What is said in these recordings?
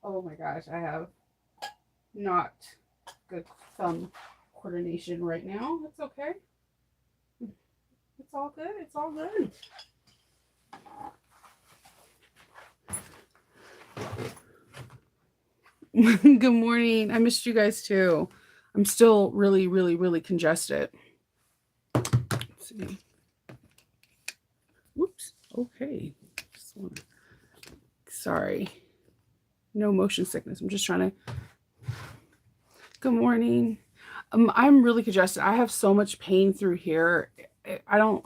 Oh my gosh, I have not good thumb coordination right now. It's okay. It's all good. It's all good. Good morning. I missed you guys too. I'm still really, really, really congested. Let's see. Whoops. Okay. Sorry. No motion sickness. I'm just trying to. Good morning. I'm really congested. I have so much pain through here. I don't.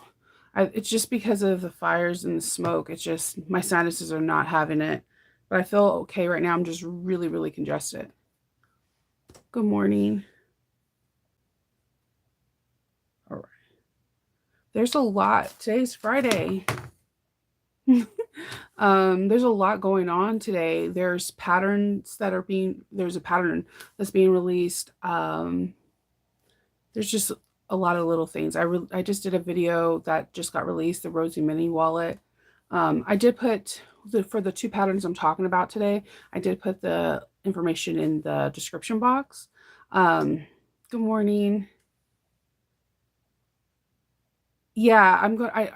It's just because of the fires and the smoke. It's just my sinuses are not having it. But I feel okay right now. I'm just really, really congested. Good morning. All right. There's a lot. Today's Friday. There's a lot going on today. There's patterns that are being. There's a pattern that's being released. There's just a lot of little things. I just did a video that just got released, the Rosie mini wallet. I did put for the two patterns I'm talking about today. I did put the information in the description box. Good morning. Yeah,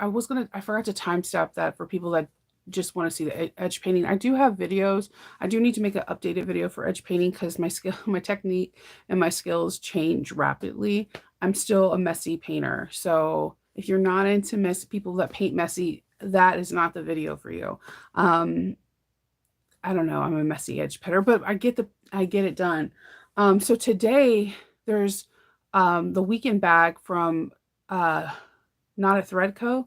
I was gonna. I forgot to timestamp that for people that just want to see the edge painting. I do have videos. I do need to make an updated video for edge painting because my skill, my technique, and my skills change rapidly. I'm still a messy painter, so if you're not into messy people that paint messy, that is not the video for you. Um, I don't know. I'm a messy edge painter, but I get it done. So today there's the weekend bag from Not a Thread Co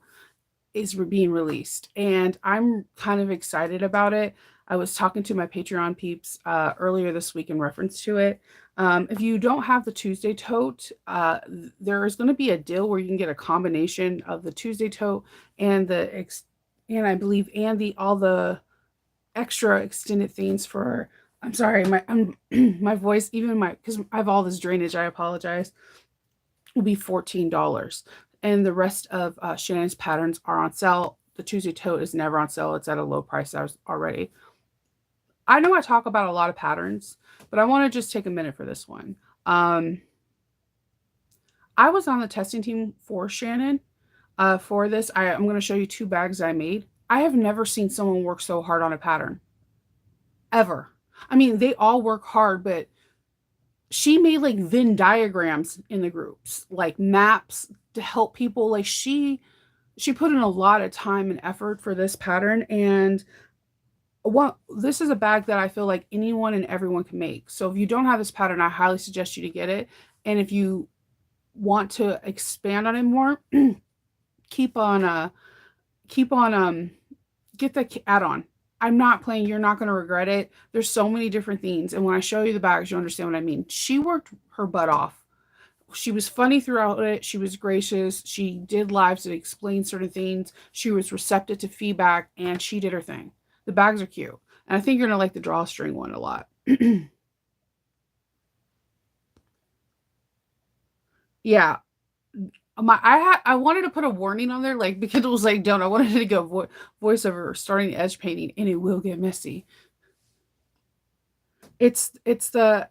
is being released, and I'm kind of excited about it. I was talking to my Patreon peeps earlier this week in reference to it. If you don't have the Tuesday tote, there is going to be a deal where you can get a combination of the Tuesday tote and and I believe and the all the extra extended things for. I'm sorry, my voice, even my because I have all this drainage. I apologize. Will be $14, and the rest of Shannon's patterns are on sale. The Tuesday tote is never on sale. It's at a low price already. I know I talk about a lot of patterns, but I want to just take a minute for this one. Um, I was on the testing team for Shannon for this. I'm going to show you two bags I made. I have never seen someone work so hard on a pattern, ever. I mean, they all work hard, but she made like Venn diagrams in the groups, like maps to help people. Like she put in a lot of time and effort for this pattern, and this is a bag that I feel like anyone and everyone can make. So if you don't have this pattern, I highly suggest you to get it. And if you want to expand on it more, keep on get the add-on. I'm not playing. You're not going to regret it. There's so many different things. And when I show you the bags, you'll understand what I mean. She worked her butt off. She was funny throughout it. She was gracious. She did lives that explained certain things. She was receptive to feedback, and she did her thing. The bags are cute. And I think you're going to like the drawstring one a lot. Yeah. I wanted to put a warning on there, like, because it was like, don't. I wanted to go voiceover starting edge painting, and it will get messy. It's the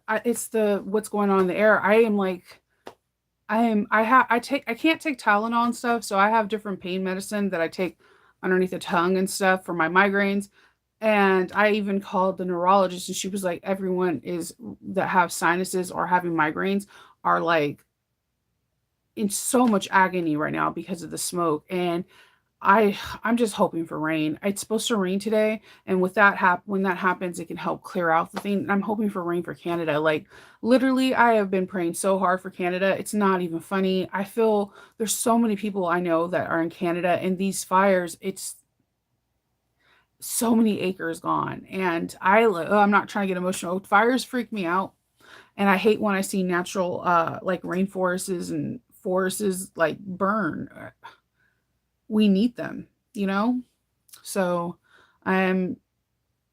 what's going on in the air. I am like I can't take Tylenol and stuff, so I have different pain medicine that I take underneath the tongue and stuff for my migraines. And I even called the neurologist, and she was like, everyone is that have sinuses or having migraines are like in so much agony right now because of the smoke. And I'm just hoping for rain. It's supposed to rain today, and with when that happens, it can help clear out the thing. I'm hoping for rain for Canada. Like literally, I have been praying so hard for Canada. It's not even funny. I feel there's so many people I know that are in Canada, and these fires. It's so many acres gone, and I'm not trying to get emotional. Fires freak me out, and I hate when I see natural like rainforests and forests like burn. We need them, you know? So I'm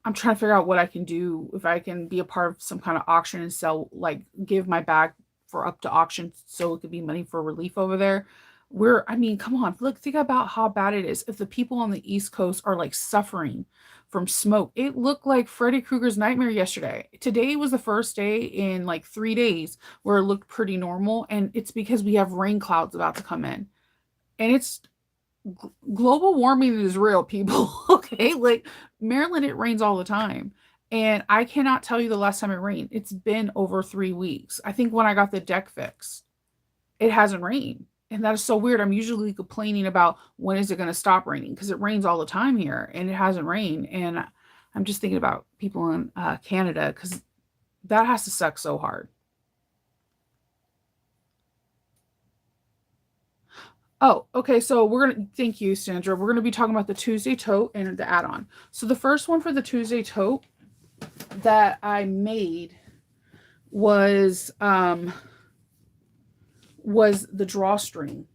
I'm trying to figure out what I can do if I can be a part of some kind of auction and sell like give my bag for up to auction so it could be money for relief over there. I mean, come on, look, think about how bad it is. If the people on the East Coast are like suffering from smoke, it looked like Freddy Krueger's nightmare yesterday. Today was the first day in like 3 days where it looked pretty normal. And it's because we have rain clouds about to come in. And it's global warming is real, people. Okay. Like Maryland, it rains all the time. And I cannot tell you the last time it rained. It's been over 3 weeks. I think when I got the deck fixed, it hasn't rained. And that is so weird. I'm usually complaining about when is it going to stop raining because it rains all the time here and it hasn't rained. And I'm just thinking about people in Canada because that has to suck so hard. Oh, okay. So thank you, Sandra. We're gonna be talking about the Tuesday tote and the add-on. So the first one for the Tuesday tote that I made was was the drawstring.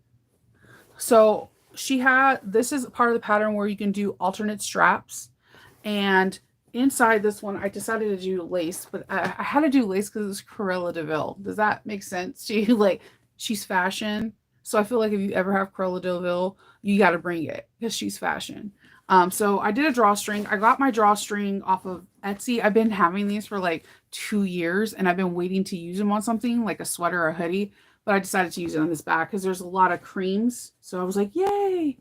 So this is part of the pattern where you can do alternate straps. And inside this one, I decided to do lace, but I had to do lace because it's Corella Deville. Does that make sense to you? Like, she's fashion. So I feel like if you ever have Corella Deville, you got to bring it because she's fashion. So I did a drawstring. I got my drawstring off of Etsy. I've been having these for like 2 years and I've been waiting to use them on something like a sweater or a hoodie. But I decided to use it on this bag because there's a lot of creams. So I was like, yay.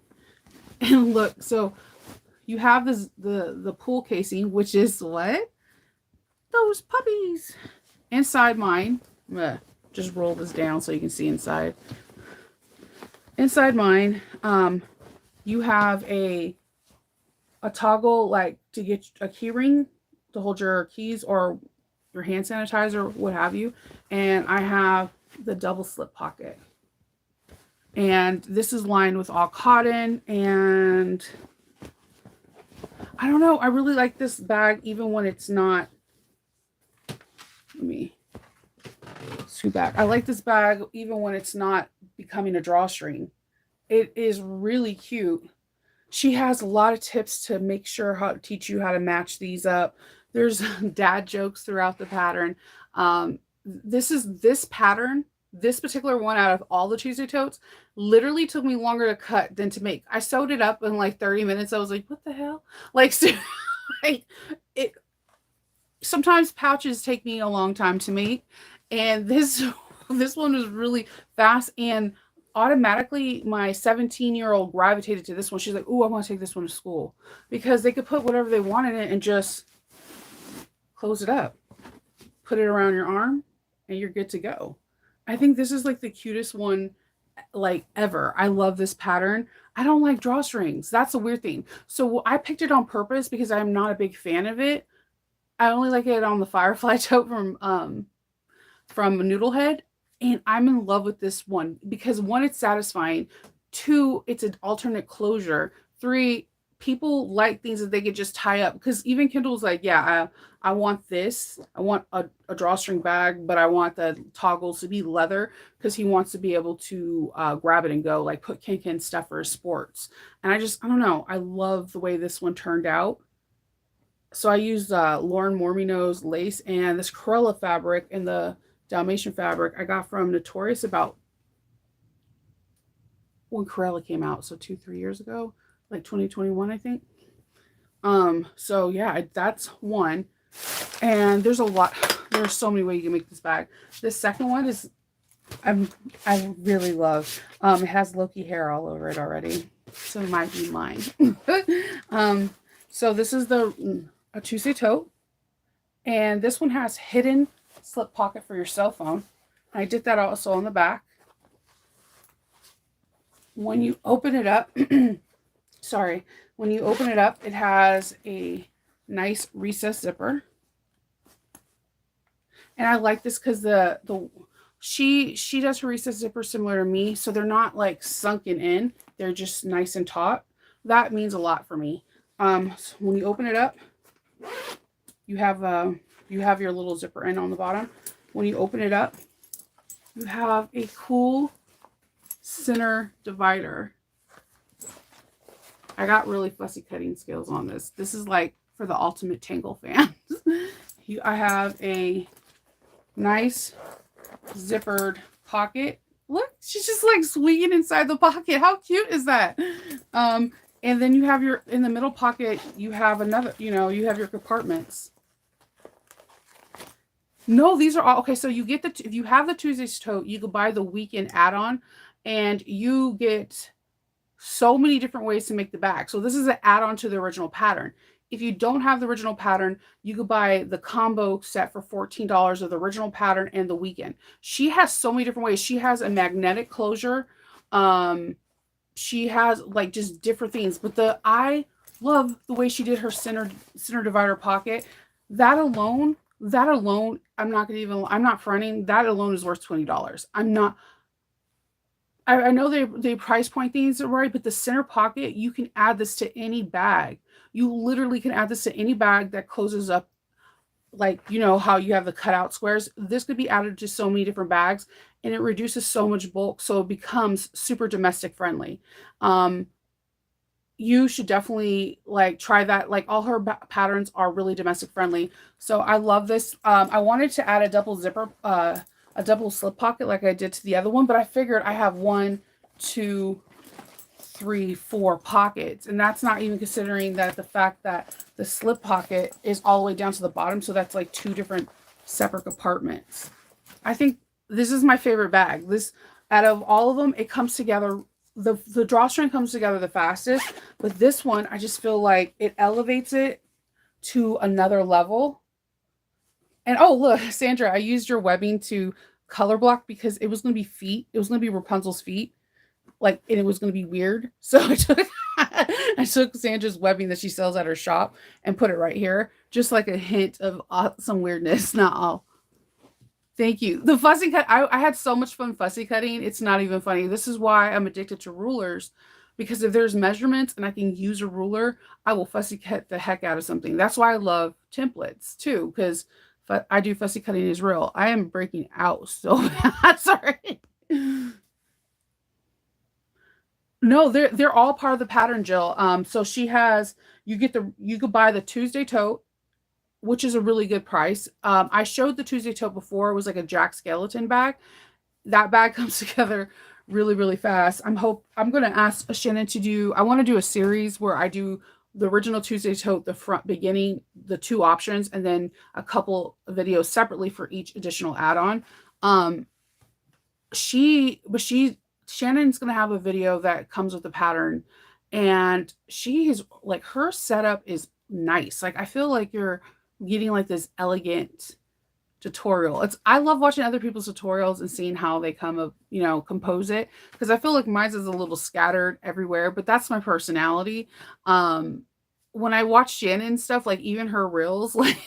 And look, so you have the pool casing, which is what? Those puppies. Inside mine, I'm gonna just roll this down so you can see inside. Inside mine, you have a toggle like to get a key ring to hold your keys or your hand sanitizer, what have you. And I have the double slip pocket. And this is lined with all cotton. And I don't know, I really like this bag even when it's not. Let me scoot back. I like this bag even when it's not becoming a drawstring. It is really cute. She has a lot of tips to make sure how to teach you how to match these up. There's dad jokes throughout the pattern. This pattern, this particular one out of all the Tuesday totes, literally took me longer to cut than to make. I sewed it up in like 30 minutes. I was like, what the hell? Like, so, like it. Sometimes pouches take me a long time to make, and this one was really fast and automatically my 17-year-old gravitated to this one. She's like, "Oh, I want to take this one to school," because they could put whatever they want in it and just close it up, put it around your arm, and you're good to go. I think this is like the cutest one like ever. I love this pattern. I don't like drawstrings. That's a weird thing. So I picked it on purpose because I'm not a big fan of it. I only like it on the Firefly tote from Noodlehead, and I'm in love with this one because one, it's satisfying. Two, it's an alternate closure. Three, people like things that they could just tie up because even Kindle's like, yeah, I want this. I want a drawstring bag, but I want the toggles to be leather because he wants to be able to grab it and go, like put kink in stuff for his sports. And I don't know. I love the way this one turned out. So I used Lauren Mormino's lace and this Corella fabric and the Dalmatian fabric I got from Notorious about when Corella came out. So 2-3 years ago, like 2021, I think. So yeah, that's one. And there's a lot. There's so many ways you can make this bag. The second one is I really love. It has Loki hair all over it already, so it might be mine. So this is a Tuesday tote, and this one has hidden slip pocket for your cell phone. I did that also on the back. When you open it up, sorry, when you open it up, it has a nice recessed zipper. And I like this because she does her recessed zipper similar to me, so they're not like sunken in. They're just nice and taut. That means a lot for me. So when you open it up, you have your little zipper end on the bottom. When you open it up, you have a cool center divider. I got really fussy cutting skills on this. This is like for the ultimate Tangle fans. I have a nice zippered pocket Look, she's just like swinging inside the pocket. How cute is that? Um, and then you have your in the middle pocket. You have another. You have your compartments. No, these are all okay. So you get if you have the Tuesdays tote, you could buy the weekend add-on, and you get so many different ways to make the bag. So this is an add-on to the original pattern. If you don't have the original pattern, you could buy the combo set for $14 of the original pattern and the weekend. She has so many different ways. She has a magnetic closure. Um, she has like just different things. But I love the way she did her center divider pocket. That alone, I'm not fronting. That alone is worth $20. I'm not I know they price point things right, but the center pocket, you can add this to any bag. You literally can add this to any bag that closes up, like how you have the cutout squares. This could be added to so many different bags, and it reduces so much bulk, so it becomes super domestic friendly. Um, you should definitely like try that. Like all her patterns are really domestic friendly. So I love this. I wanted to add a double zipper, a double slip pocket like I did to the other one, but I figured I have one, two, three, four pockets, and that's not even considering that the fact that the slip pocket is all the way down to the bottom. So that's like two different separate compartments. I think this is my favorite bag. This out of all of them, it comes together. The drawstring comes together the fastest, but this one I just feel like it elevates it to another level. And oh look, Sandra, I used your webbing to color block because it was going to be feet. It was going to be Rapunzel's feet, like, and it was going to be weird. So I took Sandra's webbing that she sells at her shop and put it right here, just like a hint of some weirdness. Not all. Thank you. The fussy cut, I had so much fun fussy cutting. It's not even funny. This is why I'm addicted to rulers, because if there's measurements and I can use a ruler, I will fussy cut the heck out of something. That's why I love templates too, because I do fussy cutting is real. I am breaking out so bad. Sorry. No, they're all part of the pattern, Jill. So she has you could buy the Tuesday tote, which is a really good price. I showed the Tuesday tote before. It was like a Jack Skeleton bag. That bag comes together really, really fast. I'm gonna ask Shannon to do. I want to do a series where I do the original Tuesday tote, the front beginning, the two options, and then a couple videos separately for each additional add-on. Um, but Shannon's gonna have a video that comes with the pattern, and she is like her setup is nice. Like I feel like you're getting like this elegant tutorial. I love watching other people's tutorials and seeing how they compose it, because I feel like mine's is a little scattered everywhere, but that's my personality. Um when I watch Shannon stuff, like even her reels, like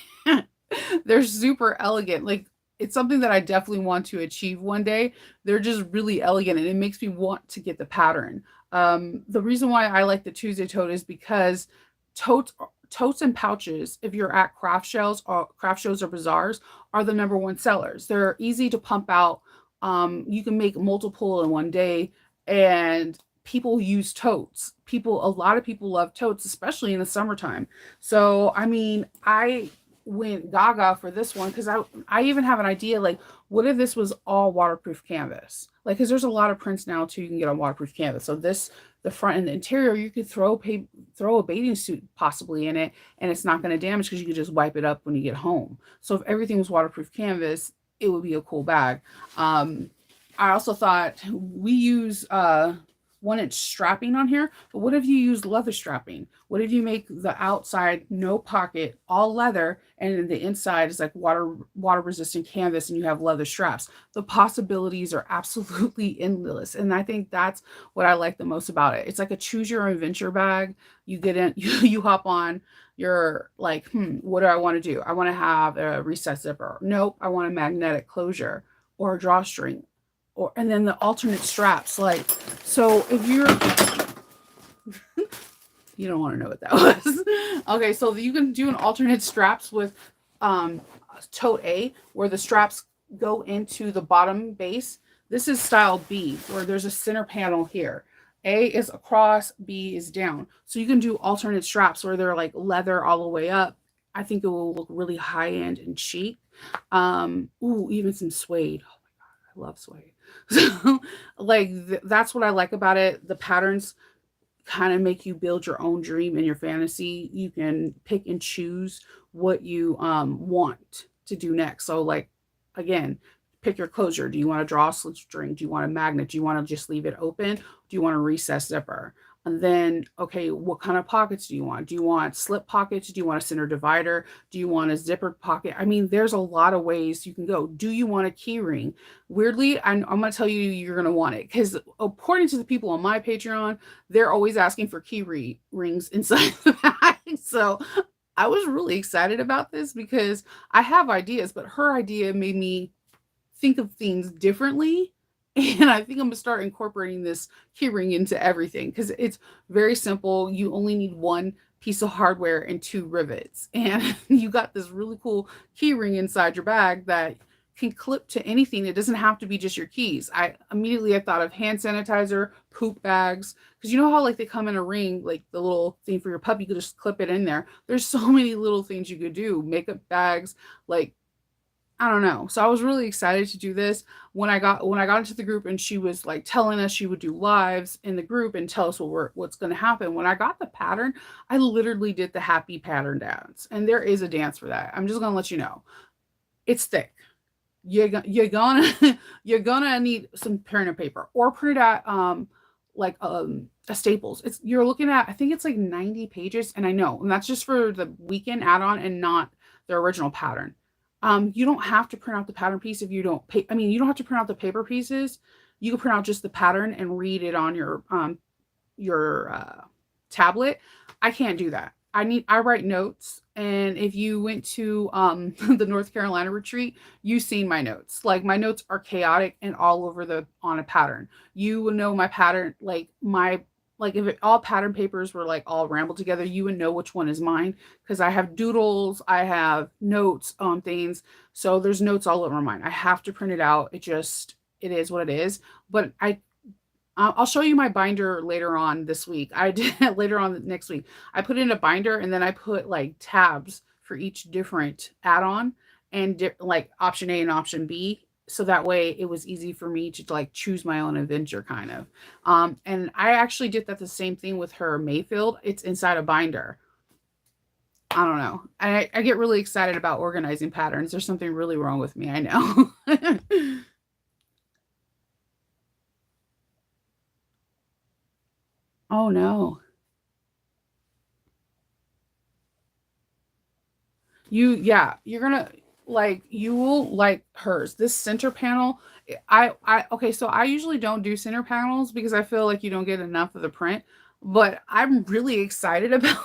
they're super elegant. Like it's something that I definitely want to achieve one day. They're just really elegant and it makes me want to get the pattern. The reason why I like the Tuesday tote is because totes totes and pouches, if you're at craft shows or bazaars, are the number one sellers. They're easy to pump out. You can make multiple in one day, and people use totes. A lot of people love totes, especially in the summertime. So, I mean, I went gaga for this one because I even have an idea like, what if this was all waterproof canvas? Like, because there's a lot of prints now too you can get on waterproof canvas. So this, the front and the interior, you could throw a bathing suit possibly in it, and it's not going to damage because you could just wipe it up when you get home. So if everything was waterproof canvas, it would be a cool bag. Um, I also thought we use 1 inch strapping on here, but what if you use leather strapping? What if you make the outside no pocket, all leather, and then the inside is like water resistant canvas, and you have leather straps? The possibilities are absolutely endless, and I think that's what I like the most about it. It's like a choose your own adventure bag. You get in, you hop on. You're like, what do I want to do? I want to have a recessed zipper. Nope, I want a magnetic closure or a drawstring, or and then the alternate straps. Like, so if you're you don't want to know what that was. Okay, so you can do an alternate straps with um tote A, where the straps go into the bottom base. This is style B, where there's a center panel here. A is across, B is down. So you can do alternate straps where they're like leather all the way up. I think it will look really high end and chic. Ooh, even some suede. Oh my god, I love suede. So, like, that's what I like about it. The patterns kind of make you build your own dream and your fantasy. You can pick and choose what you want to do next. So, like, again, pick your closure. Do you want to draw a slip string? Do you want a magnet? Do you want to just leave it open? Do you want a recessed zipper? And then, okay, what kind of pockets do you want? Do you want slip pockets? Do you want a center divider? Do you want a zippered pocket? I mean, there's a lot of ways you can go. Do you want a key ring? Weirdly, I'm going to tell you you're going to want it because according to the people on my Patreon, they're always asking for rings inside the bag. So I was really excited about this because I have ideas, but her idea made me think of things differently. And I think I'm gonna start incorporating this keyring into everything because it's very simple. You only need one piece of hardware and two rivets, and you got this really cool keyring inside your bag that can clip to anything. It doesn't have to be just your keys. I thought of hand sanitizer, poop bags, because you know how like they come in a ring, like the little thing for your pup, you could just clip it in there. There's so many little things you could do. Makeup bags, like I don't know. So I was really excited to do this when I got into the group and she was like telling us she would do lives in the group and tell us what's going to happen. When I got the pattern, I literally did the happy pattern dance. And there is a dance for that. I'm just going to let you know. It's thick. You're gonna you're gonna need some printer paper or print it out like a Staples. It's you're looking at I think it's like 90 pages and I know and that's just for the weekend add-on and not the original pattern. You don't have to print out the pattern piece if you don't pay. I mean, you don't have to print out the paper pieces. You can print out just the pattern and read it on your tablet. I can't do that. I write notes, and if you went to the North Carolina retreat, you've seen my notes. Like my notes are chaotic and all over the on a pattern. You would know my pattern, like if all pattern papers were like all rambled together, you would know which one is mine because I have doodles, I have notes on things. So there's notes all over mine. I have to print it out. It is what it is. But I'll show you my binder later on this week. I did later on next week. I put in a binder and then I put like tabs for each different add-on and like option A and option B. So that way it was easy for me to like choose my own adventure kind of. And I actually did that the same thing with her Mayfield. It's inside a binder. I don't know. I get really excited about organizing patterns. There's something really wrong with me. I know. Oh no. Yeah, you're gonna like you will like hers. This center panel, I okay, so I usually don't do center panels because I feel like you don't get enough of the print, but I'm really excited about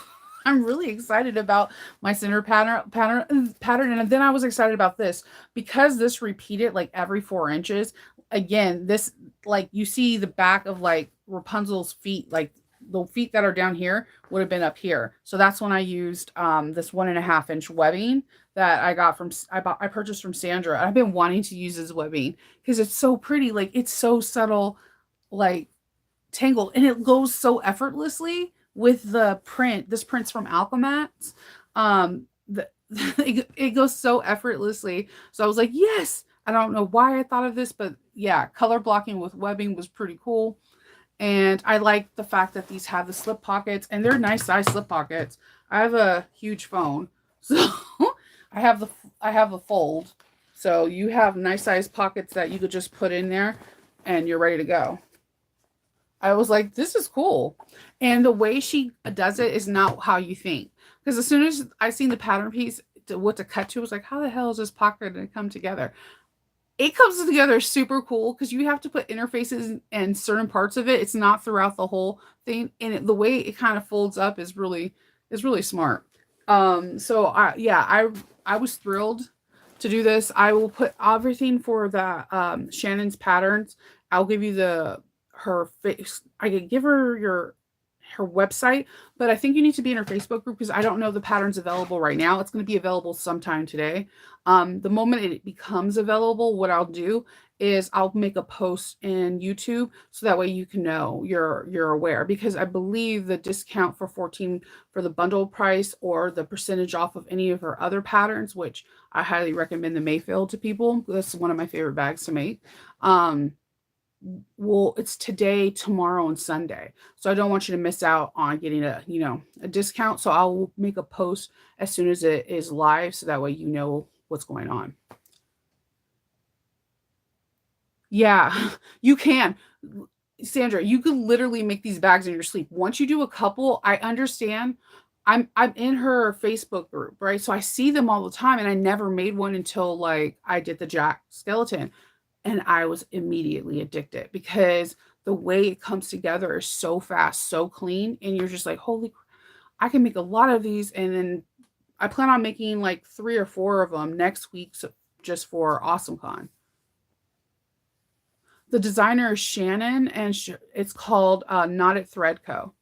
I'm really excited about my center pattern and then I was excited about this because this repeated like every 4 inches. Again, this like you see the back of like Rapunzel's feet, like the feet that are down here would have been up here. So that's when I used this 1.5 inch webbing that I purchased from Sandra. I've been wanting to use this webbing because it's so pretty. Like it's so subtle, like tangled, and it goes so effortlessly with the print. This print's from Alchemats. It goes so effortlessly. So I was like, yes. I don't know why I thought of this, but yeah, color blocking with webbing was pretty cool. And I like the fact that these have the slip pockets and they're nice size slip pockets. I have a huge phone. So I have the I have a fold. So you have nice size pockets that you could just put in there and you're ready to go. I was like, this is cool. And the way she does it is not how you think. Because as soon as I seen the pattern piece, what to cut to, I was like, how the hell is this pocket going to come together? It comes together super cool because you have to put interfaces in certain parts of it. It's not throughout the whole thing, and the way it kind of folds up is really smart. So I was thrilled to do this. I will put everything for the Shannon's patterns. I'll give you the her face. I could give her her website, but I think you need to be in her Facebook group because I don't know the patterns available right now. It's going to be available sometime today. The moment it becomes available, what I'll do is I'll make a post in YouTube so that way you can know you're aware because I believe the discount for 14 for the bundle price or the percentage off of any of her other patterns, which I highly recommend the Mayfield to people. That's one of my favorite bags to make. Well, it's today, tomorrow, and Sunday. So I don't want you to miss out on getting a discount. So I'll make a post as soon as it is live so that way you know what's going on. Yeah, you can. Sandra, you could literally make these bags in your sleep. Once you do a couple, I understand. I'm in her Facebook group, right? So I see them all the time and I never made one until like I did the Jack skeleton and I was immediately addicted because the way it comes together is so fast, so clean and you're just like, "Holy, I can make a lot of these." And then I plan on making like 3 or 4 of them next week so just for AwesomeCon. The designer is Shannon, and it's called Knotted Thread Co.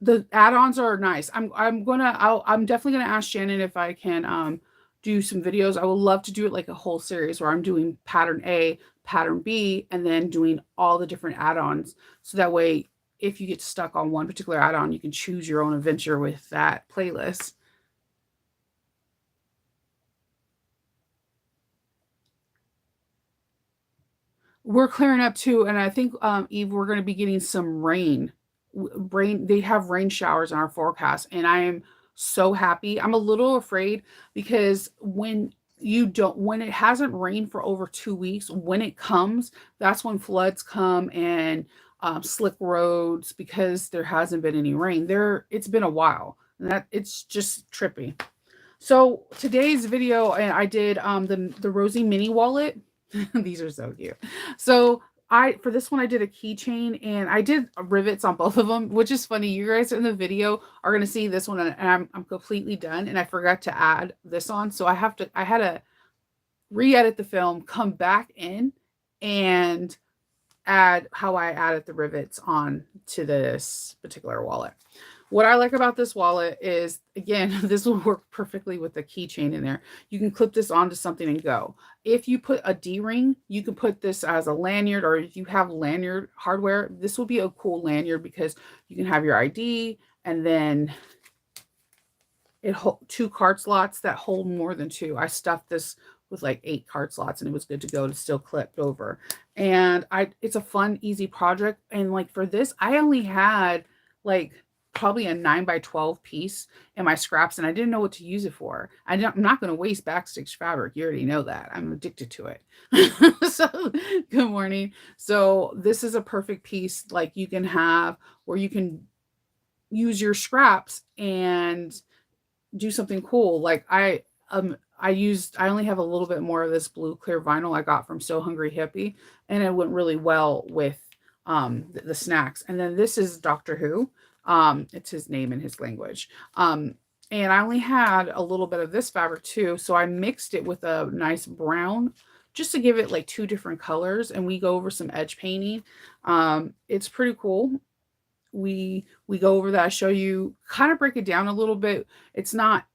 The add-ons are nice. I'm definitely gonna ask Shannon if I can do some videos. I would love to do it like a whole series where I'm doing pattern A, pattern B, and then doing all the different add-ons. So that way, if you get stuck on one particular add-on, you can choose your own adventure with that playlist. We're clearing up too, and I think, Eve, we're gonna be getting some rain. Rain, they have rain showers in our forecast, and I am so happy. I'm a little afraid because when it hasn't rained for over 2 weeks, when it comes, that's when floods come and slick roads because there hasn't been any rain. It's been a while, and that it's just trippy. So today's video, and I did the Rosie mini wallet. These are so cute. So I for this one I did a keychain and I did rivets on both of them, which is funny. You guys in the video are gonna see this one and I'm completely done and I forgot to add this on. So I had to re-edit the film, come back in and add how I added the rivets on to this particular wallet. What I like about this wallet is, again, this will work perfectly with the keychain in there. You can clip this onto something and go. If you put a D-ring, you can put this as a lanyard, or if you have lanyard hardware, this will be a cool lanyard because you can have your ID and then it hold 2 card slots that hold more than 2. I stuffed this with like 8 card slots and it was good to go. It's still clipped over. And it's a fun, easy project. And like for this, I only had like probably a 9 by 12 piece in my scraps and I didn't know what to use it for. I'm not going to waste backstitch fabric. You already know that. I'm addicted to it. So good morning. So this is a perfect piece like you can have where you can use your scraps and do something cool. Like I only have a little bit more of this blue clear vinyl I got from So Hungry Hippie, and it went really well with the snacks. And then this is Doctor Who. It's his name in his language. And I only had a little bit of this fabric too, so I mixed it with a nice brown just to give it like 2 different colors, and we go over some edge painting. It's pretty cool. We go over that. I show you, kind of break it down a little bit. It's not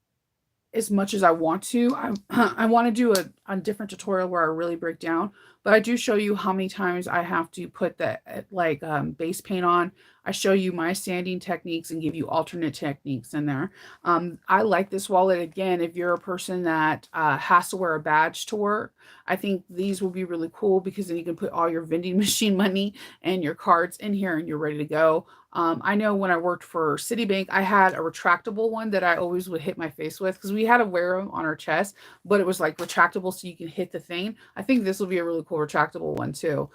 as much as I want to. I want to do a different tutorial where I really break down, but I do show you how many times I have to put that like base paint on. I show you my sanding techniques and give you alternate techniques in there. I like this wallet. Again, if you're a person that has to wear a badge to work, I think these will be really cool because then you can put all your vending machine money and your cards in here and you're ready to go. I know when I worked for Citibank, I had a retractable one that I always would hit my face with because we had to wear them on our chest, but it was like retractable so you can hit the thing. I think this will be a really cool retractable one too.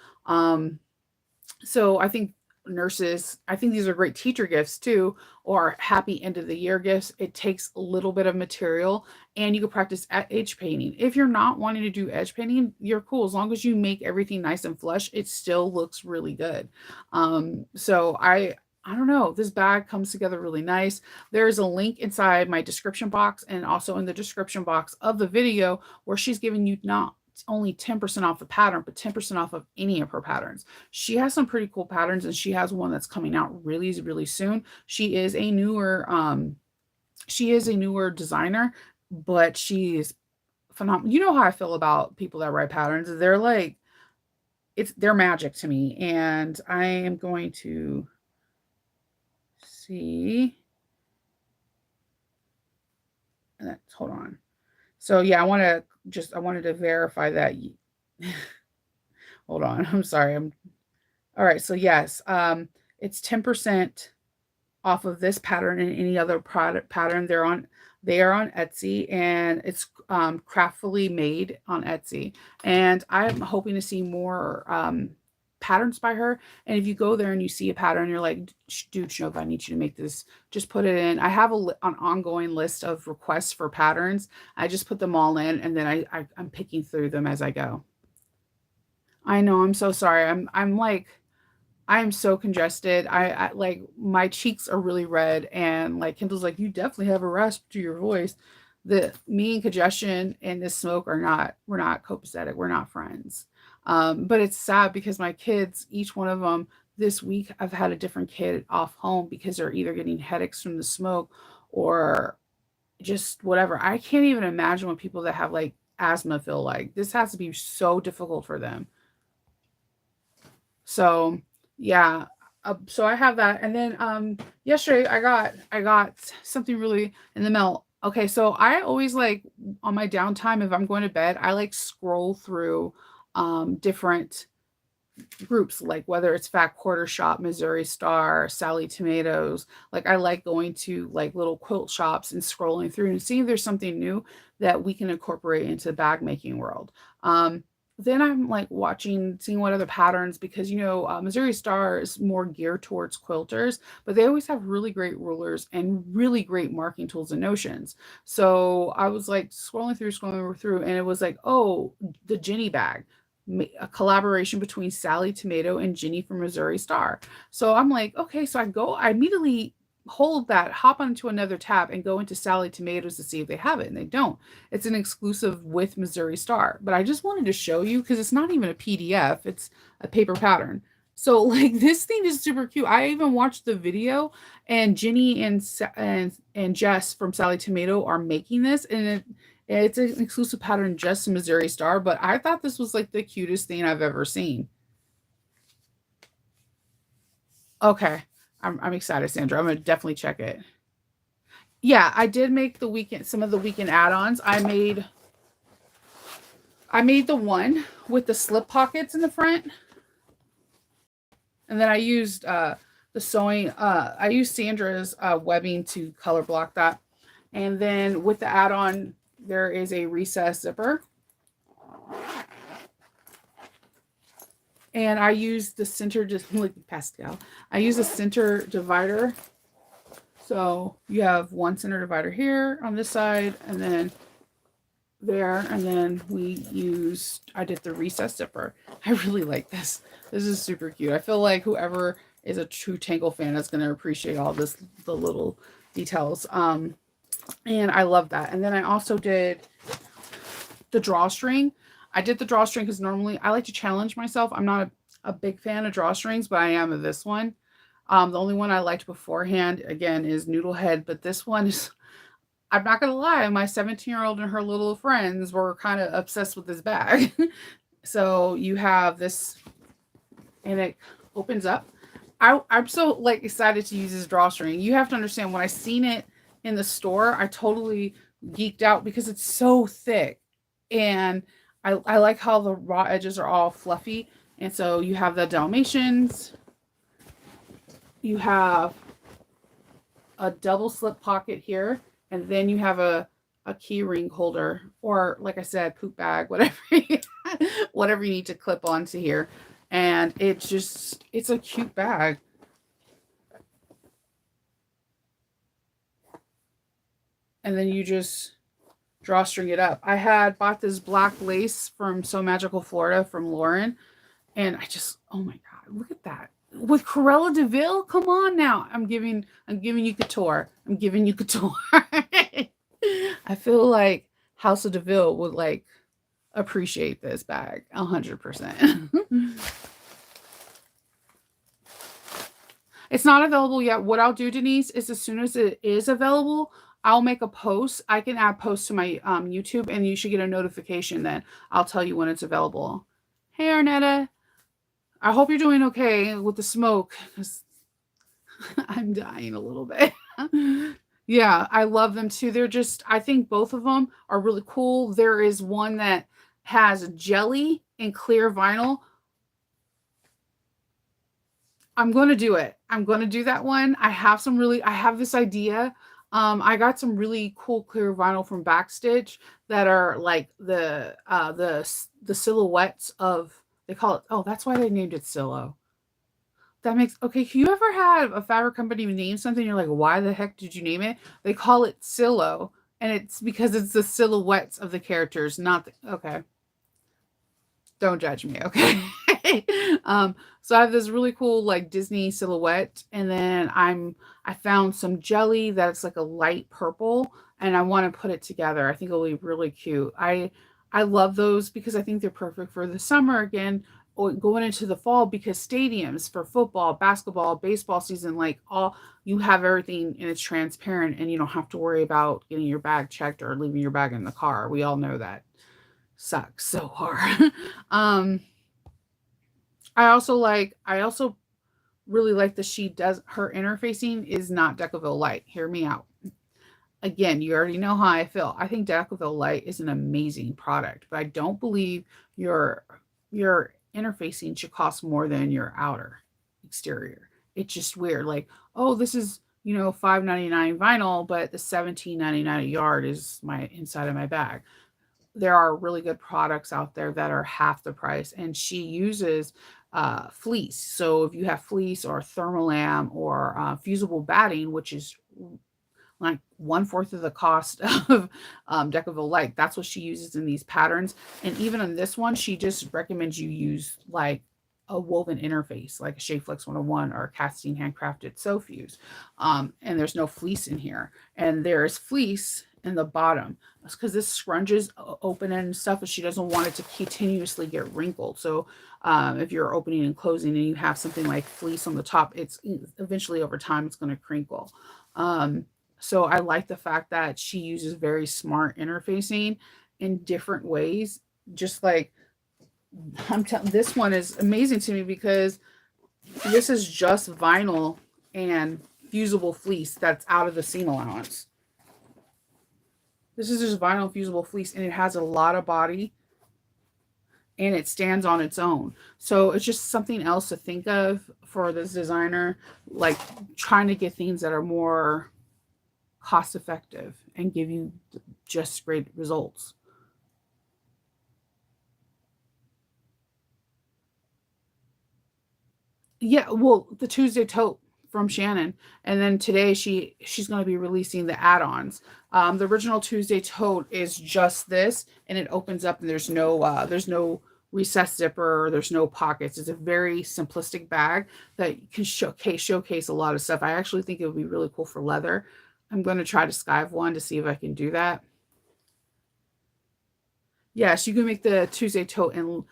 So I think nurses, I think these are great teacher gifts too, or happy end of the year gifts. It takes a little bit of material and you can practice at edge painting. If you're not wanting to do edge painting, you're cool. As long as you make everything nice and flush, it still looks really good. So I don't know. This bag comes together really nice. There's a link inside my description box and also in the description box of the video where she's giving you not only 10% off the pattern, but 10% off of any of her patterns. She has some pretty cool patterns and she has one that's coming out really, really soon. She is a newer designer, but she is phenomenal. You know how I feel about people that write patterns. They're like, they're magic to me. And I am going to see. Hold on. So yeah, I want to just I wanted to verify that. Hold on. I'm sorry. I'm all right. So yes, it's 10% off of this pattern and any other product pattern. They are on Etsy, and it's craftfully made on Etsy. And I'm hoping to see more patterns by her. And if you go there and you see a pattern, you're like, dude, Shove, I need you to make this. Just put it in. I have an ongoing list of requests for patterns. I just put them all in, and then I'm picking through them as I go. I know. I'm so sorry. I'm like I am so congested. I like my cheeks are really red, and like Kendall's like, you definitely have a rasp to your voice. The Me and congestion and this smoke are not, we're not copacetic. We're not friends. But it's sad because my kids, each one of them this week, I've had a different kid off home because they're either getting headaches from the smoke or just whatever. I can't even imagine what people that have like asthma feel like. This has to be so difficult for them. So, yeah, so I have that, and then, yesterday I got something really in the mail. Okay, so I always, like, on my downtime, if I'm going to bed, I, like, scroll through, different groups, like whether it's Fat Quarter Shop, Missouri Star, Sally Tomatoes. Like I like going to like little quilt shops and scrolling through and seeing if there's something new that we can incorporate into the bag making world. Then I'm like watching, seeing what other patterns, because Missouri Star is more geared towards quilters, but they always have really great rulers and really great marking tools and notions. So I was like scrolling through, and it was like, oh, the Jenny bag, a collaboration between Sally Tomato and Ginny from Missouri Star. So I'm like, okay, so I immediately hold that, hop onto another tab and go into Sally Tomatoes to see if they have it, and they don't. It's an exclusive with Missouri Star. But I just wanted to show you because it's not even a PDF, it's a paper pattern. So like this thing is super cute. I even watched the video, and Ginny and Jess from Sally Tomato are making this, and it's an exclusive pattern just to Missouri Star, but I thought this was like the cutest thing I've ever seen. Okay. I'm excited, Sandra. I'm gonna definitely check it. Yeah, I did make some of the weekend add-ons. I made the one with the slip pockets in the front, and then I used Sandra's webbing to color block that. And then with the add-on, there is a recess zipper. And I use the center, just like pastel. I use a center divider. So you have one center divider here on this side, and then there, and then I did the recess zipper. I really like this. This is super cute. I feel like whoever is a true Tangle fan is going to appreciate all the little details. And I love that. And then I also did the drawstring. I did the drawstring because normally I like to challenge myself. I'm not a big fan of drawstrings, but I am of this one. The only one I liked beforehand, again, is Noodlehead, but this one is, I'm not going to lie, my 17-year-old and her little friends were kind of obsessed with this bag. So you have this, and it opens up. I'm so like excited to use this drawstring. You have to understand, when I seen it in the store, I totally geeked out because it's so thick. And I like how the raw edges are all fluffy. And so you have the Dalmatians. You have a double slip pocket here. And then you have a key ring holder, or like I said, poop bag, whatever, whatever you need to clip onto here. And it's a cute bag. And then you just drawstring it up. I had bought this black lace from So Magical Florida from Lauren, and oh my god, look at that. With Corella Deville, come on now. I'm giving you couture. I'm giving you couture. I feel like House of Deville would like appreciate this bag 100%. It's not available yet. What I'll do, Denise, is as soon as it is available, I'll make a post. I can add posts to my YouTube, and you should get a notification then. I'll tell you when it's available. Hey, Arnetta. I hope you're doing okay with the smoke, because I'm dying a little bit. Yeah, I love them too. They're just, I think both of them are really cool. There is one that has jelly and clear vinyl. I'm going to do it. I'm going to do that one. I have this idea. I got some really cool clear vinyl from Backstitch that are like the silhouettes of, they call it, oh, that's why they named it Silo. That makes, okay. Can you ever have a fabric company name something? You're like, why the heck did you name it? They call it Silo, and it's because it's the silhouettes of the characters, not the, okay. Don't judge me, okay? So I have this really cool like Disney silhouette, and then I found some jelly that's like a light purple, and I want to put it together. I think it'll be really cute. I love those because I think they're perfect for the summer again, or going into the fall because stadiums for football, basketball, baseball season, like all you have everything and it's transparent and you don't have to worry about getting your bag checked or leaving your bag in the car. We all know that sucks so hard. um I also really like that she does her interfacing is not Decaville Light. Hear me out. Again, you already know how I feel. I think Decaville Light is an amazing product, but I don't believe your your interfacing should cost more than your outer exterior. It's just weird. Like, oh, this is, $5.99 vinyl, but the 17.99 a yard is my inside of my bag. There are really good products out there that are half the price, and she uses fleece. So if you have fleece or thermolam or fusible batting, which is like one fourth of the cost of Decaville Light, that's what she uses in these patterns. And even on this one, she just recommends you use like a woven interface, like a Shapeflex 101 or a Castine handcrafted sew fuse. And there's no fleece in here, and there's fleece in the bottom because this scrunches open and stuff, and she doesn't want it to continuously get wrinkled. So if you're opening and closing and you have something like fleece on the top, it's eventually over time it's going to crinkle. Um, so I like the fact that she uses very smart interfacing in different ways. Just like I'm telling, this one is amazing to me because this is just vinyl and fusible fleece that's out of the seam allowance. This is just vinyl fusible fleece, and it has a lot of body and it stands on its own. So it's just something else to think of for this designer, like trying to get things that are more cost effective and give you just great results. Yeah, well, the Tuesday tote from Shannon, and then today she's going to be releasing the add-ons. The original Tuesday tote is just this, and it opens up, and there's no recessed zipper, there's no pockets. It's a very simplistic bag that can showcase a lot of stuff. I actually think it would be really cool for leather. I'm going to try to skive one to see if I can do that. Yes, you can make the Tuesday tote in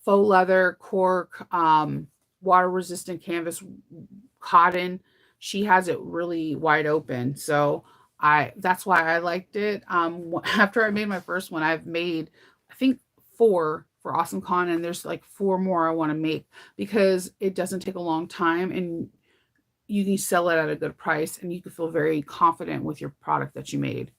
faux leather, cork, water resistant canvas, cotton. She has it really wide open. So I that's why I liked it. After I made my first one, I've made I think four for Awesome Con, and there's like four more I want to make because it doesn't take a long time and you can sell it at a good price and you can feel very confident with your product that you made.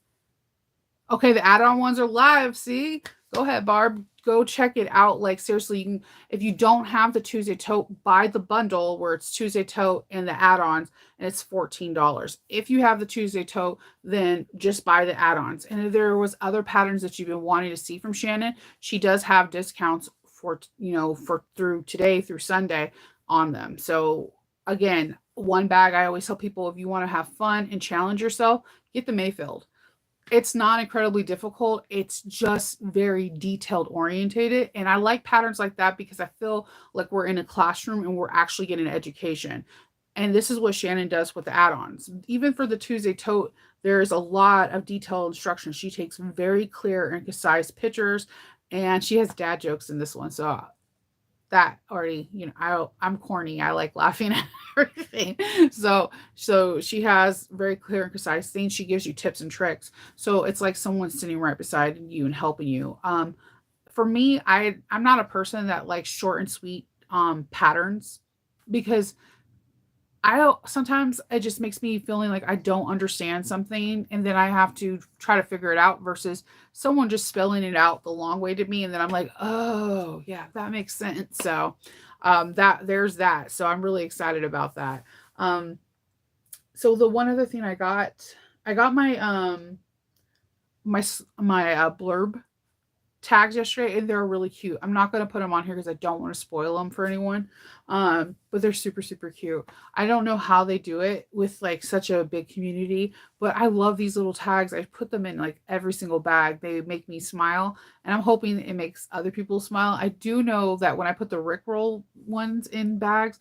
Okay, the add-on ones are live. See, go ahead, Barb. Go check it out. Like seriously, you can, if you don't have the Tuesday tote, buy the bundle where it's Tuesday tote and the add-ons, and it's $14. If you have the Tuesday tote, then just buy the add-ons. And if there was other patterns that you've been wanting to see from Shannon, she does have discounts for for through today through Sunday on them. So again, one bag. I always tell people if you want to have fun and challenge yourself, get the Mayfield. It's not incredibly difficult. It's just very detailed orientated. And I like patterns like that because I feel like we're in a classroom and we're actually getting an education. And this is what Shannon does with the add-ons. Even for the Tuesday tote, there's a lot of detailed instruction. She takes very clear and concise pictures, and she has dad jokes in this one. So that already, I'm corny. I like laughing at everything. So she has very clear and concise things. She gives you tips and tricks. So it's like someone's sitting right beside you and helping you. For me, I'm not a person that likes short and sweet patterns because I don't, sometimes it just makes me feeling like I don't understand something and then I have to try to figure it out versus someone just spelling it out the long way to me and then I'm like, "Oh, yeah, that makes sense." So, that there's that. So I'm really excited about that. Um, so the one other thing I got my blurb tags yesterday and they're really cute. I'm not going to put them on here because I don't want to spoil them for anyone. But they're super, super cute. I don't know how they do it with like such a big community, but I love these little tags. I put them in like every single bag. They make me smile and I'm hoping it makes other people smile. I do know that when I put the Rickroll ones in bags,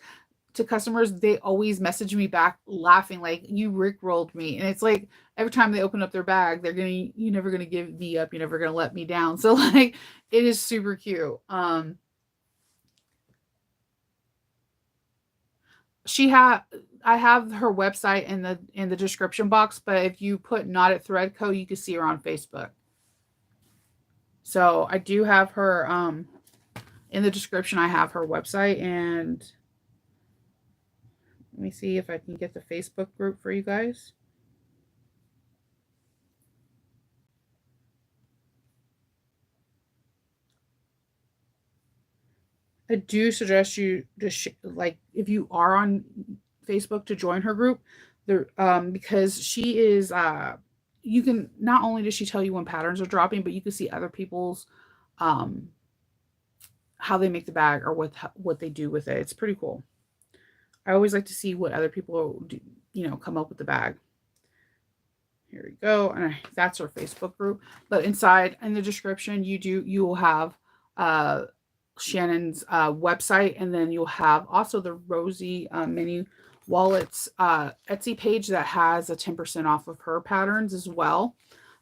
to customers, they always message me back laughing like you rickrolled me. And it's like every time they open up their bag, they're gonna you're never gonna give me up, you're never gonna let me down. So like it is super cute. She had I have her website in the description box, but if you put not at Threadco, you can see her on Facebook. So I do have her in the description. I have her website and let me see if I can get the Facebook group for you guys. I do suggest you to like if you are on Facebook to join her group there because she is you can not only does she tell you when patterns are dropping but you can see other people's um how they make the bag or what they do with it. It's pretty cool. I always like to see what other people do, come up with the bag. Here we go. And that's our Facebook group. But inside in the description, you will have uh, Shannon's website, and then you'll have also the Rosie mini wallets Etsy page that has a 10% off of her patterns as well.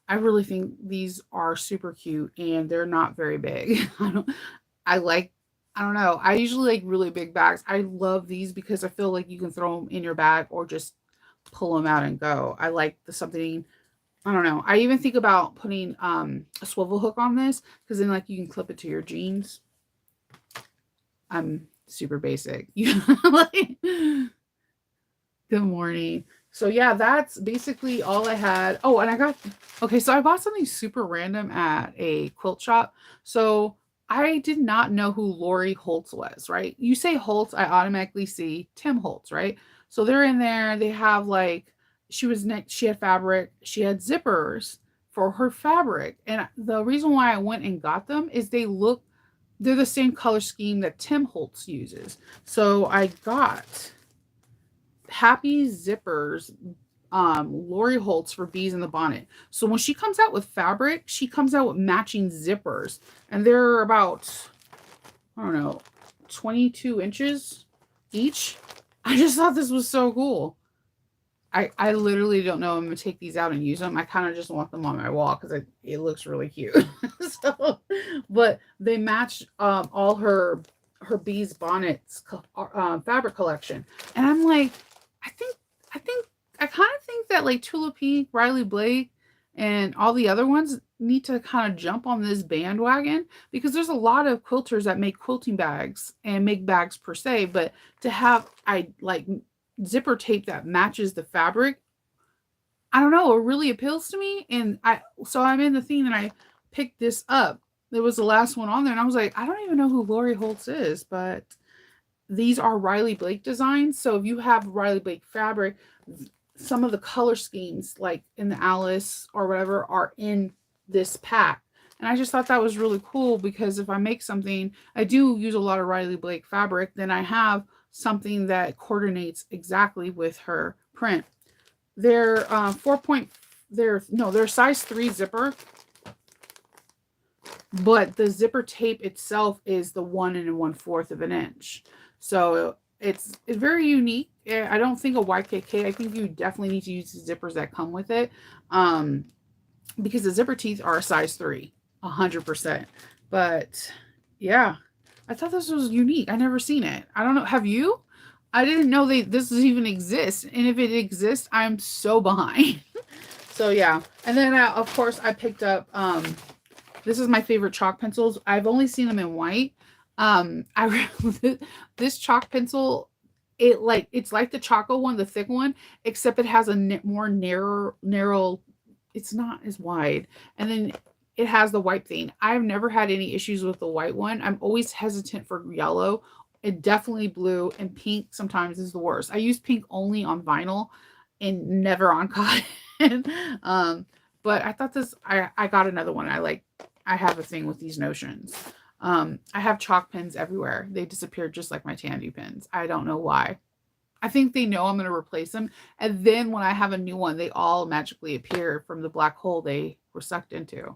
I really think these are super cute and they're not very big. I like I don't know. I usually like really big bags. I love these because I feel like you can throw them in your bag or just pull them out and go. I like the something I don't know. I even think about putting a swivel hook on this because then like you can clip it to your jeans. I'm super basic. You like good morning. So yeah, that's basically all I had. Oh, and I got okay, so I bought something super random at a quilt shop. So I did not know who Lori Holtz was, right? You say Holtz, I automatically see Tim Holtz, right? So they're in there, they have like she had fabric, she had zippers for her fabric. And the reason why I went and got them is they're the same color scheme that Tim Holtz uses. So I got Happy Zippers, Lori Holtz for Bees in the Bonnet. So when she comes out with fabric, she comes out with matching zippers, and they're about I don't know 22 inches each. I just thought this was so cool. I literally don't know. I'm gonna take these out and use them. I kind of just want them on my wall because it looks really cute. So, but they match all her bees bonnets fabric collection, and I'm like, I think I think I kind of think that like Tula Pink, Riley Blake, and all the other ones need to kind of jump on this bandwagon because there's a lot of quilters that make quilting bags and make bags per se, but to have I like zipper tape that matches the fabric, I don't know, it really appeals to me. And I'm in the theme and I picked this up. There was the last one on there, and I was like, I don't even know who Lori Holtz is, but these are Riley Blake designs. So if you have Riley Blake fabric, some of the color schemes, like in the Alice or whatever, are in this pack. And I just thought that was really cool because if I make something, I do use a lot of Riley Blake fabric, then I have something that coordinates exactly with her print. They're 4 point, they're size 3 zipper, but the zipper tape itself is the 1 1/4 of an inch. So it's very unique. I don't think a YKK. I think you definitely need to use the zippers that come with it, because the zipper teeth are a size 3, 100%. But yeah, I thought this was unique. I never seen it. I don't know. Have you? I didn't know this even exists. And if it exists, I'm so behind. So yeah. And then of course I picked up this is my favorite chalk pencils. I've only seen them in white. I this chalk pencil it's like the choco one, the thick one, except it has a more narrow. It's not as wide, and then it has the white thing. I've never had any issues with the white one. I'm always hesitant for yellow. It definitely blue and pink sometimes is the worst. I use pink only on vinyl and never on cotton. um, but I thought I got another one. I have a thing with these notions. I have chalk pens everywhere. They disappeared just like my Tandy pens. I don't know why. I think they know I'm going to replace them. And then when I have a new one, they all magically appear from the black hole they were sucked into.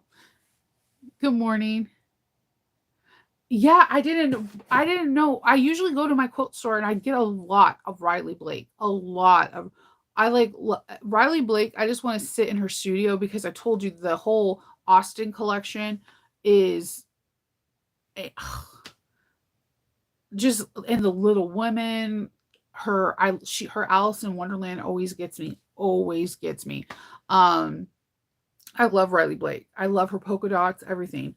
Good morning. Yeah, I didn't know. I usually go to my quilt store and I get a lot of Riley Blake. A lot of I like Riley Blake. I just want to sit in her studio because I told you the whole Austin collection is a, just and the Little Women, her Alice in Wonderland always gets me. Always gets me. Um I love Riley Blake. I love her polka dots, everything.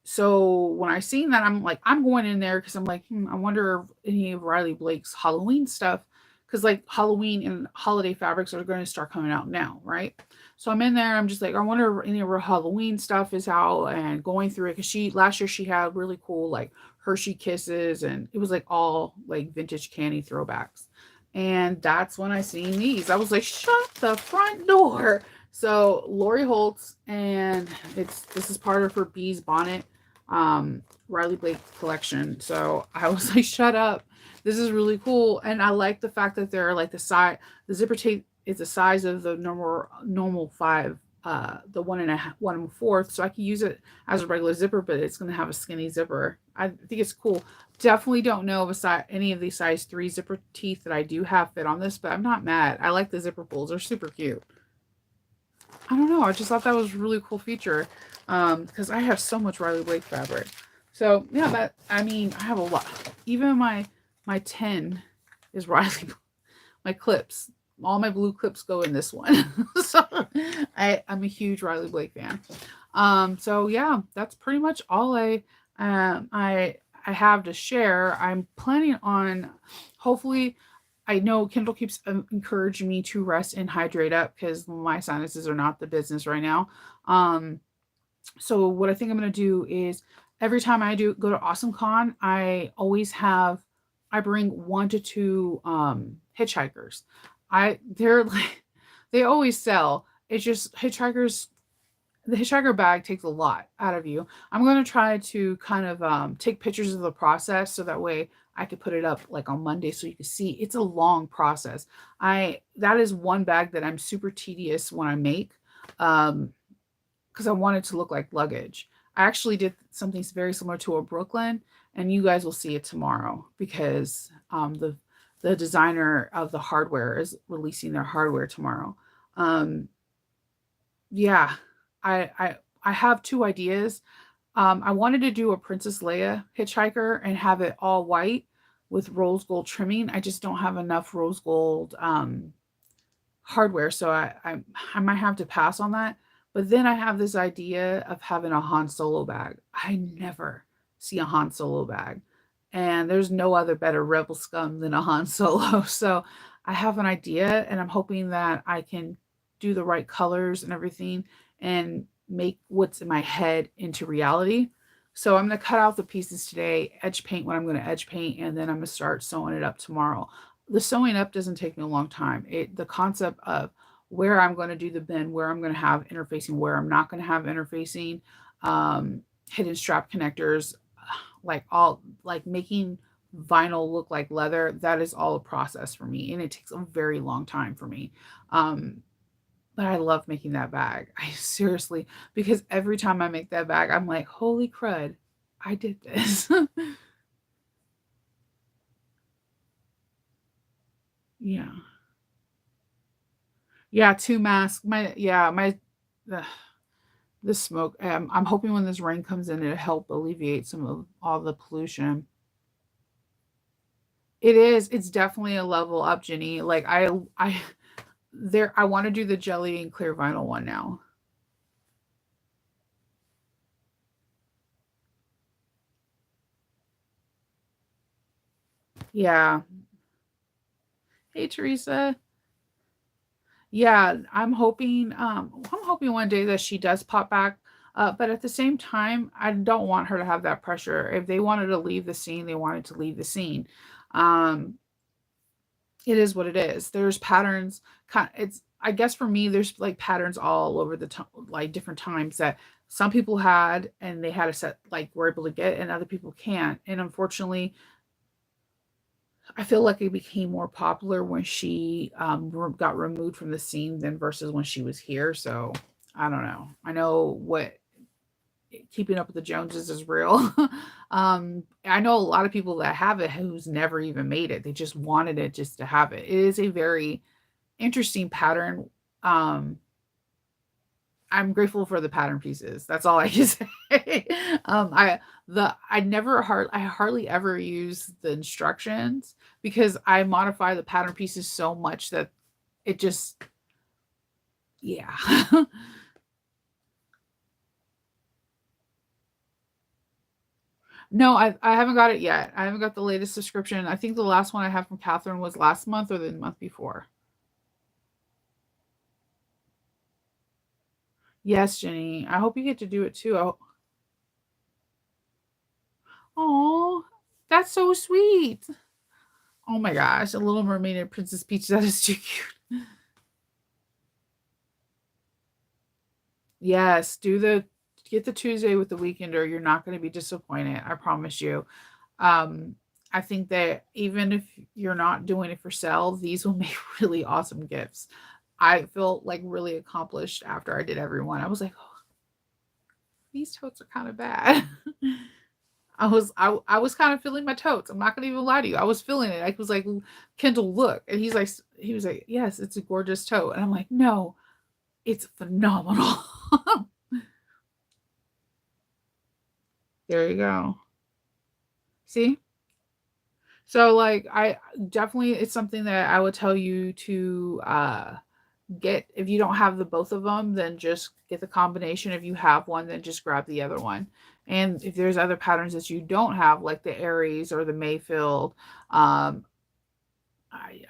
So when I seen that, I'm like, I'm going in there because I'm like, I wonder if any of Riley Blake's Halloween stuff, because like Halloween and holiday fabrics are going to start coming out now, right? So I'm in there. I'm just like, I wonder if any of her Halloween stuff is out and going through it because she last year she had really cool like Hershey Kisses and it was like all like vintage candy throwbacks. And that's when I seen these. I was like, shut the front door. So Lori Holtz, and this is part of her Bees Bonnet Riley Blake collection. So I was like, shut up. This is really cool. And I like the fact that they're like the zipper tape is the size of the normal five, the 1 1/4. So I can use it as a regular zipper, but it's gonna have a skinny zipper. I think it's cool. Definitely don't know if any of these size 3 zipper teeth that I do have fit on this, but I'm not mad. I like the zipper pulls. They're super cute. I don't know. I just thought that was a really cool feature because I have so much Riley Blake fabric. So yeah, but I mean, I have a lot. Even my 10 is Riley. My clips, all my blue clips go in this one. So I'm a huge Riley Blake fan. So yeah, that's pretty much all um, I I have to share. I'm planning on hopefully I know Kendall keeps encouraging me to rest and hydrate up because my sinuses are not the business right now. Um, so what I think I'm gonna do is every time I do go to AwesomeCon, I bring 1 to 2 hitchhikers. They're like they always sell. It's just hitchhikers the hitchhiker bag takes a lot out of you. I'm going to try to kind of take pictures of the process so that way I could put it up like on Monday so you can see it's a long process. I that is one bag that I'm super tedious when I make because I want it to look like luggage. I actually did something very similar to a Brooklyn, and you guys will see it tomorrow because the designer of the hardware is releasing their hardware tomorrow. Um, yeah, I have 2 ideas. I wanted to do a Princess Leia hitchhiker and have it all white with rose gold trimming. I just don't have enough rose gold hardware, so I might have to pass on that. But then I have this idea of having a Han Solo bag. I never see a Han Solo bag, and there's no other better rebel scum than a Han Solo. So I have an idea, and I'm hoping that I can do the right colors and everything, and make what's in my head into reality. So I'm gonna cut out the pieces today, edge paint what I'm gonna edge paint, and then I'm gonna start sewing it up tomorrow. The sewing up doesn't take me a long time. The concept of where I'm going to do the bend, where I'm going to have interfacing, where I'm not going to have interfacing, hidden strap connectors, like all like making vinyl look like leather. That is all a process for me, and it takes a very long time for me. Um, but I love making that bag. I seriously because every time I make that bag, I'm like, holy crud, I did this. Yeah. Yeah, 2 masks. The the smoke, I'm hoping when this rain comes in, it'll help alleviate some of all the pollution. It is, it's definitely a level up, Jenny. Like, I wanna do the jelly and clear vinyl one now. Yeah. Hey, Teresa. Yeah, I'm hoping one day that she does pop back. But at the same time, I don't want her to have that pressure. If they wanted to leave the scene, they wanted to leave the scene. Um, it is what it is. There's patterns. It's I guess for me, there's like patterns all over the like different times that some people had and they had a set like were able to get, and other people can't. And unfortunately, I feel like it became more popular when she got removed from the scene than versus when she was here. So I don't know. I know what keeping up with the Joneses is real. I know a lot of people that have it who's never even made it. They just wanted it just to have it. It is a very interesting pattern. Um, I'm grateful for the pattern pieces. That's all I can say. I hardly ever use the instructions because I modify the pattern pieces so much that it just yeah. No, I haven't got it yet. I haven't got the latest subscription. I think the last one I have from Catherine was last month or the month before. Yes, Jenny. I hope you get to do it too. Oh, that's so sweet. Oh my gosh, a Little Mermaid and Princess Peach. That is too cute. Yes, do the get the Tuesday with the Weekender. You're not going to be disappointed. I promise you. Um, I think that even if you're not doing it for sale, these will make really awesome gifts. I felt like really accomplished after I did everyone. I was like, oh, these totes are kind of bad. I was kind of feeling my totes. I'm not gonna even lie to you. I was feeling it. I was like, Kendall, look. And he was like, yes, it's a gorgeous tote. And I'm like, no, it's phenomenal. There you go. See? So like I definitely it's something that I would tell you to get if you don't have the both of them, then just get the combination. If you have one, then just grab the other one. And if there's other patterns that you don't have, like the Aries or the Mayfield, I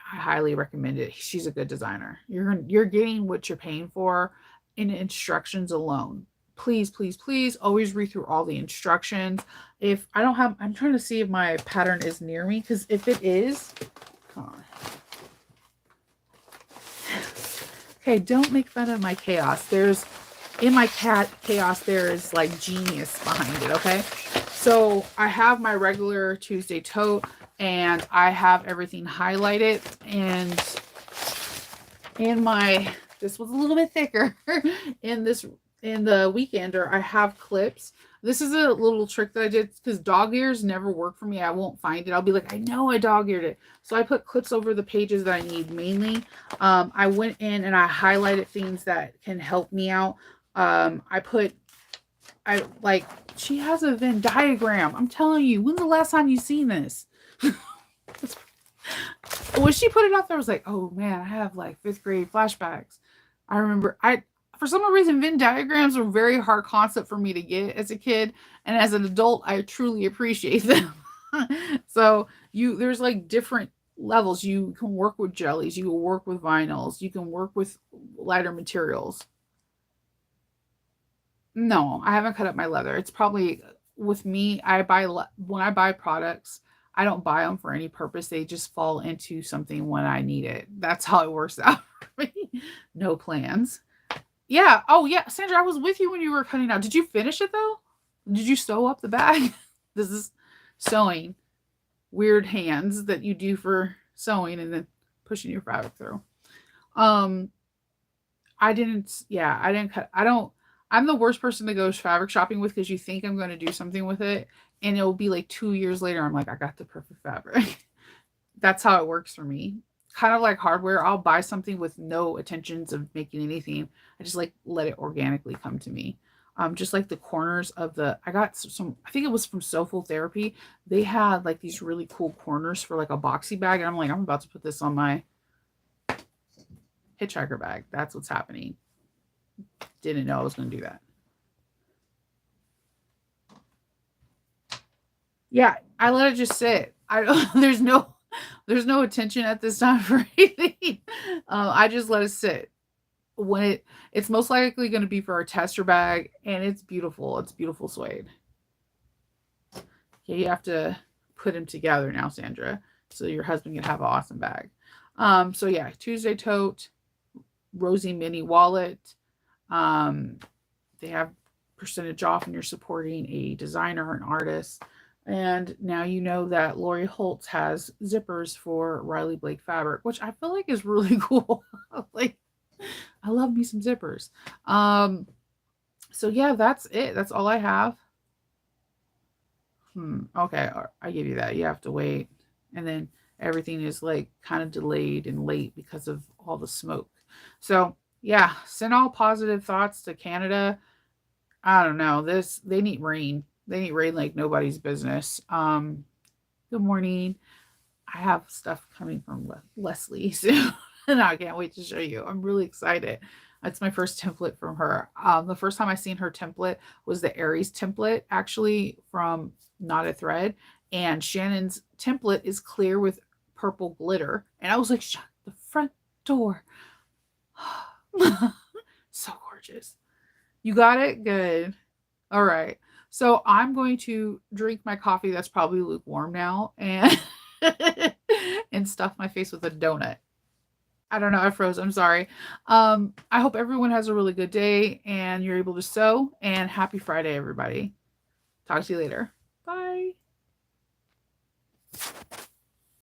highly recommend it. She's a good designer. You're getting what you're paying for in instructions alone. Please, please, please always read through all the instructions. If I don't have, I'm trying to see if my pattern is near me because if it is, come on. Okay, don't make fun of my chaos. There's in my cat chaos, there is like genius behind it. Okay, so I have my regular Tuesday tote and I have everything highlighted and in my this was a little bit thicker in this in the weekender I have clips. This is a little trick that I did because dog ears never work for me. I won't find it. I'll be like, I know I dog eared it. So I put clips over the pages that I need mainly. I went in and I highlighted things that can help me out. I put I like she has a Venn diagram. I'm telling you, when's the last time you seen this? When she put it out there, I was like, oh man, I have like fifth grade flashbacks. I remember I for some reason Venn diagrams are a very hard concept for me to get as a kid, and as an adult, I truly appreciate them. So you there's like different levels. You can work with jellies, you can work with vinyls, you can work with lighter materials. No, I haven't cut up my leather. It's probably with me, when I buy products, I don't buy them for any purpose. They just fall into something when I need it. That's how it works out for me. No plans. Yeah. Oh, yeah. Sandra, I was with you when you were cutting out. Did you finish it though? Did you sew up the bag? This is sewing. Weird hands that you do for sewing and then pushing your fabric through. Um, I didn't cut. I'm the worst person to go fabric shopping with because you think I'm going to do something with it and it'll be like 2 years later. I'm like, I got the perfect fabric. That's how it works for me. Kind of like hardware. I'll buy something with no intentions of making anything. I just like let it organically come to me. Just like the corners of I got some, I think it was from Soulful Therapy. They had like these really cool corners for like a boxy bag. And I'm like, I'm about to put this on my hitchhiker bag. That's what's happening. Didn't know I was going to do that. Yeah, I let it just sit. I don't, there's no There's no attention at this time for anything. I just let it sit. When it's most likely going to be for our tester bag, and it's beautiful. It's beautiful suede. Okay, you have to put them together now, Sandra, so your husband can have an awesome bag. So yeah, Tuesday tote, Rosie mini wallet. Um, they have percentage off and you're supporting a designer, an artist. And now you know that Lori Holtz has zippers for Riley Blake fabric, which I feel like is really cool. Like, I love me some zippers. So yeah, that's it. That's all I have. Okay, I give you that. You have to wait. And then everything is like kind of delayed and late because of all the smoke. So yeah, send all positive thoughts to Canada. I don't know. They need rain. They need rain like nobody's business. Good morning. I have stuff coming from Leslie soon, and I can't wait to show you. I'm really excited. It's my first template from her. The first time I seen her template was the Aries template, actually from Not a Thread, and Shannon's template is clear with purple glitter, and I was like, shut the front door. So gorgeous. You got it? Good. All right. So I'm going to drink my coffee that's probably lukewarm now and and stuff my face with a donut. I don't know, I froze. I'm sorry. I hope everyone has a really good day and you're able to sew, and happy Friday, everybody. Talk to you later. Bye.